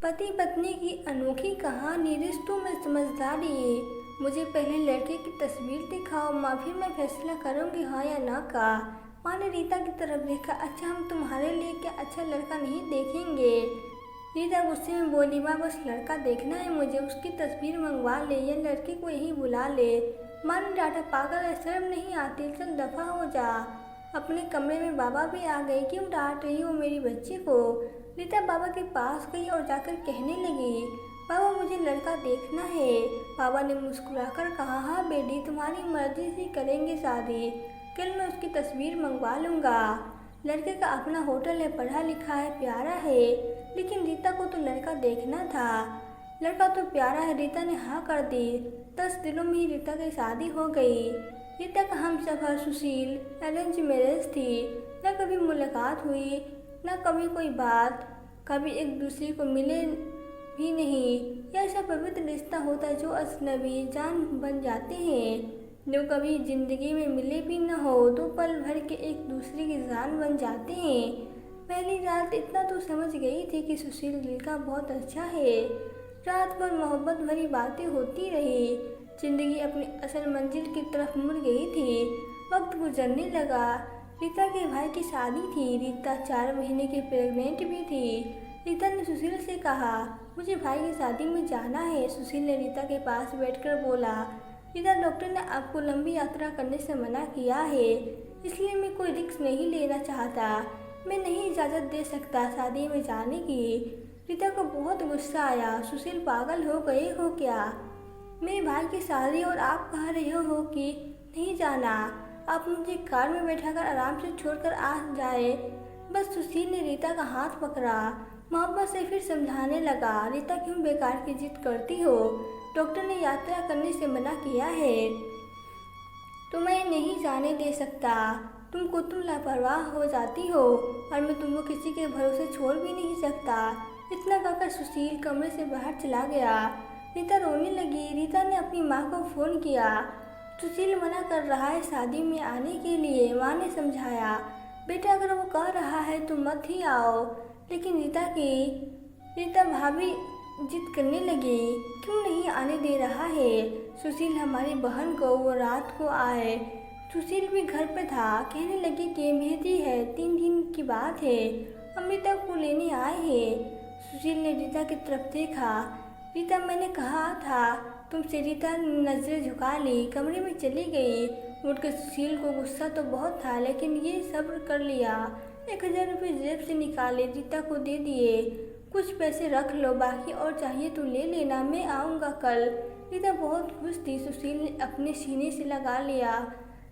पति पत्नी की अनोखी कहानी, रिश्तों में समझदारी। मुझे पहले लड़के की तस्वीर दिखाओ माँ, फिर मैं फैसला करूंगी हाँ या ना का। माँ ने रीता की तरफ देखा। अच्छा, हम तुम्हारे लिए क्या अच्छा लड़का नहीं देखेंगे? रीता गुस्से में बोली, माँ बस लड़का देखना है मुझे, उसकी तस्वीर मंगवा ले या लड़के को यहीं बुला ले। माँ ने डांटा, पागल है, शर्म नहीं आती, चल दफा हो जा। अपने कमरे में बाबा भी आ गए। क्यों डांट रही हो मेरी बच्ची को? रीता बाबा के पास गई और जाकर कहने लगी, बाबा मुझे लड़का देखना है। बाबा ने मुस्कुराकर कहा, हाँ बेटी, तुम्हारी मर्जी से करेंगे शादी, कल मैं उसकी तस्वीर मंगवा लूँगा। लड़के का अपना होटल है, पढ़ा लिखा है, प्यारा है, लेकिन रीता को तो लड़का देखना था। लड़का तो प्यारा है। रीता ने हाँ कर दी। 10 दिनों में ही रीता की शादी हो गई। रीता का हमसफर सुशील अरेंज मैरिज थी। न कभी मुलाकात हुई, न कभी कोई बात, कभी एक दूसरे को मिले भी नहीं। यह ऐसा पवित्र रिश्ता होता है जो अजनबी जान बन जाते हैं, जो कभी जिंदगी में मिले भी न हो, तो पल भर के एक दूसरे की जान बन जाते हैं। पहली रात इतना तो समझ गई थी कि सुशील दिल का बहुत अच्छा है। रात भर मोहब्बत भरी बातें होती रही। जिंदगी अपनी असल मंजिल की तरफ मुड़ गई थी। वक्त गुजरने लगा। रीता के भाई की शादी थी। रीता 4 महीने की प्रेग्नेंट भी थी। रीता ने सुशील से कहा, मुझे भाई की शादी में जाना है। सुशील ने रीता के पास बैठकर बोला, रीता, डॉक्टर ने आपको लंबी यात्रा करने से मना किया है, इसलिए मैं कोई रिस्क नहीं लेना चाहता। मैं नहीं इजाज़त दे सकता शादी में जाने की। रीता को बहुत गुस्सा आया। सुशील, पागल हो गए हो क्या? मेरे भाई की शादी और आप कह रहे हो कि नहीं जाना? आप मुझे कार में बैठाकर आराम से छोड़कर आ जाए। बस सुशील ने रीता का हाथ पकड़ा। मोहब्बत से फिर समझाने लगा, रीता क्यों बेकार की जिद करती हो? डॉक्टर ने यात्रा करने से मना किया है, तो मैं नहीं जाने दे सकता। तुम लापरवाह हो जाती हो और मैं तुमको किसी के भरोसे छोड़ भी नहीं सकता। इतना कहकर सुशील कमरे से बाहर चला गया। रीता रोने लगी। रीता ने अपनी माँ को फ़ोन किया। सुशील मना कर रहा है शादी में आने के लिए। माँ ने समझाया, बेटा अगर वो कह रहा है तो मत ही आओ। लेकिन रीता भाभी जिद करने लगी, क्यों नहीं आने दे रहा है? सुशील, हमारी बहन को वो रात को आए। सुशील भी घर पे था। कहने लगी कि मेहंदी है, 3 दिन की बात है, अमृता को लेने आए हैं। सुशील ने रीता की तरफ देखा। रीता, मैंने कहा था तुमसे। रीता ने नजरें झुका ली, कमरे में चली गई। उठकर सुशील को गुस्सा तो बहुत था, लेकिन ये सब्र कर लिया। 1000 रुपये जेब से निकाले, रीता को दे दिए। कुछ पैसे रख लो, बाकी और चाहिए तो ले लेना, मैं आऊँगा कल। रीता बहुत खुश थी। सुशील ने अपने सीने से लगा लिया,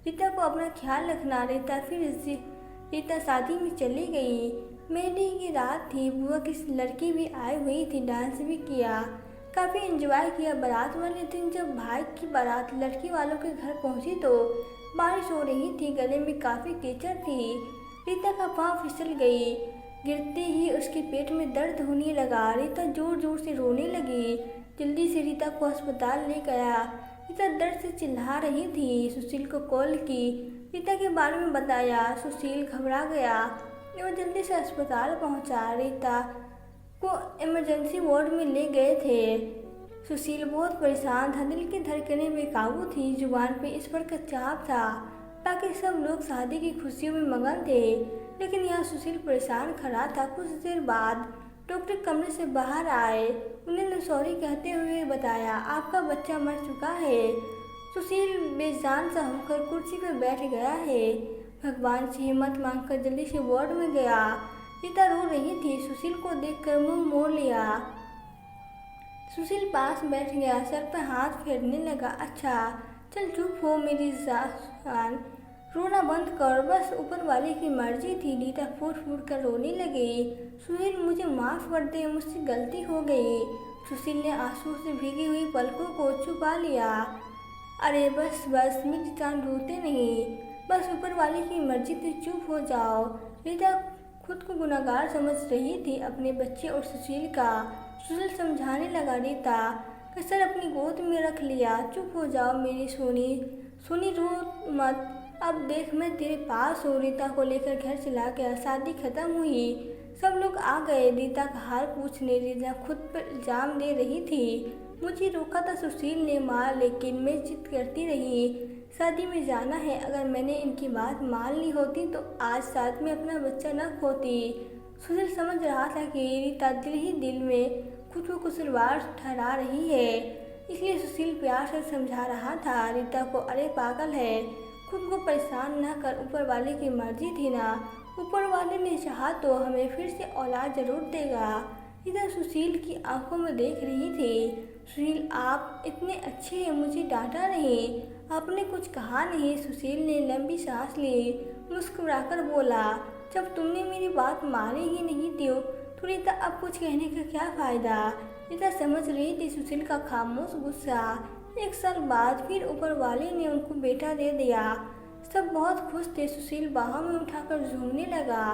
रीता को अपना ख्याल रखना। रीता शादी में चली गई। मेहंदी की रात थी। बुआ की लड़की भी आई हुई थी, डांस भी किया, काफ़ी एंजॉय किया। बारात वाले दिन जब भाई की बारात लड़की वालों के घर पहुंची तो बारिश हो रही थी, गले में काफ़ी कीचड़ थी। रीता का पाँव फिसल गई। गिरते ही उसके पेट में दर्द होने लगा। रीता जोर जोर से रोने लगी। जल्दी से रीता को अस्पताल ले गया। रीता दर्द से चिल्ला रही थी। सुशील को कॉल की, रीता के बारे में बताया। सुशील घबरा गया और जल्दी से अस्पताल पहुंचा। रीता को इमरजेंसी वार्ड में ले गए थे। सुशील बहुत परेशान था। दिल की धड़कनें बेकाबू थी। जुबान पे ईश्वर का चाप था। बाकी सब लोग शादी की खुशियों में मगन थे, लेकिन यहाँ सुशील परेशान खड़ा था। कुछ देर बाद डॉक्टर कमरे से बाहर आए। उन्होंने सॉरी कहते हुए बताया, आपका बच्चा मर चुका है। सुशील बेजान सा होकर कुर्सी पर बैठ गया है। भगवान से हिम्मत मांगकर जल्दी से वार्ड में गया। रीता रो रही थी। सुशील को देखकर मुंह मोड़ लिया। सुशील पास बैठ गया, सर पर हाथ फेरने लगा। अच्छा चल चुप हो मेरी जान, रोना बंद कर, बस ऊपर वाले की मर्जी थी। रीता फूट फूट कर रोने लगी। सुशील, मुझे माफ़ कर दे, मुझसे गलती हो गई। सुशील ने आंसू से भीगी हुई पलकों को छुपा लिया। अरे बस बस मेरी जान, रोते नहीं, बस ऊपर वाले की मर्जी थी, चुप हो जाओ। रीता खुद को गुनहगार समझ रही थी, अपने बच्चे और सुशील का। सुशील समझाने लगा, रीता का सर अपनी गोद में रख लिया। चुप हो जाओ मेरी सोनी, सोनी रो मत, अब देख मैं तेरे पास हूँ। रीता को लेकर घर चला गया। शादी खत्म हुई। सब लोग आ गए। रीता का हाल पूछने। रीता खुद पर इल्जाम दे रही थी। मुझे रोका था सुशील ने माँ, लेकिन मैं जिद करती रही। शादी में जाना है। अगर मैंने इनकी बात मान ली होती तो आज साथ में अपना बच्चा न खोती। सुशील समझ रहा था कि रीता दिल ही दिल में खुद को कसूरवार ठहरा रही है, इसलिए सुशील प्यार से समझा रहा था रीता को, अरे पागल है, खुद को परेशान न कर, ऊपर वाले की मर्जी थी ना, ऊपर वाले ने चाहा तो हमें फिर से औलाद जरूर देगा। इधर सुशील की आंखों में देख रही थी। सुशील आप इतने अच्छे हैं, मुझे डांटा नहीं, आपने कुछ कहा नहीं। सुशील ने लंबी सांस ली, मुस्कुराकर बोला, जब तुमने मेरी बात मानी ही नहीं थी तो रीता अब कुछ कहने का क्या फायदा। रीता समझ रही थी सुशील का खामोश गुस्सा। 1 साल बाद फिर ऊपर वाले ने उनको बेटा दे दिया। सब बहुत खुश थे। सुशील बाहों में उठाकर झूमने लगा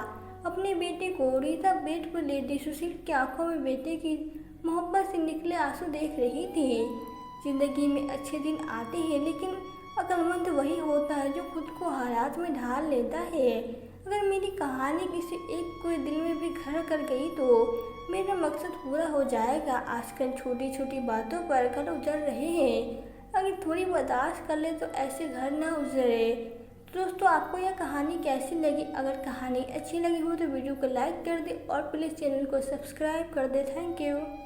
अपने बेटे को। रीता बेड पर लेटी सुशील की आंखों में बेटे की मोहब्बत से निकले आंसू देख रही थी। जिंदगी में अच्छे दिन आते हैं, लेकिन अक्लमंद वही होता है जो खुद को हालात में ढाल लेता है। अगर मेरी कहानी किसी एक कोई दिल में भी घर कर गई तो मेरा मकसद पूरा हो जाएगा। आजकल छोटी छोटी बातों पर घर उजड़ रहे हैं, अगर थोड़ी बर्दाश्त कर ले तो ऐसे घर ना उजड़े। दोस्तों, आपको यह कहानी कैसी लगी? अगर कहानी अच्छी लगी हो तो वीडियो को लाइक कर दे और प्लीज़ चैनल को सब्सक्राइब कर दे। Thank you.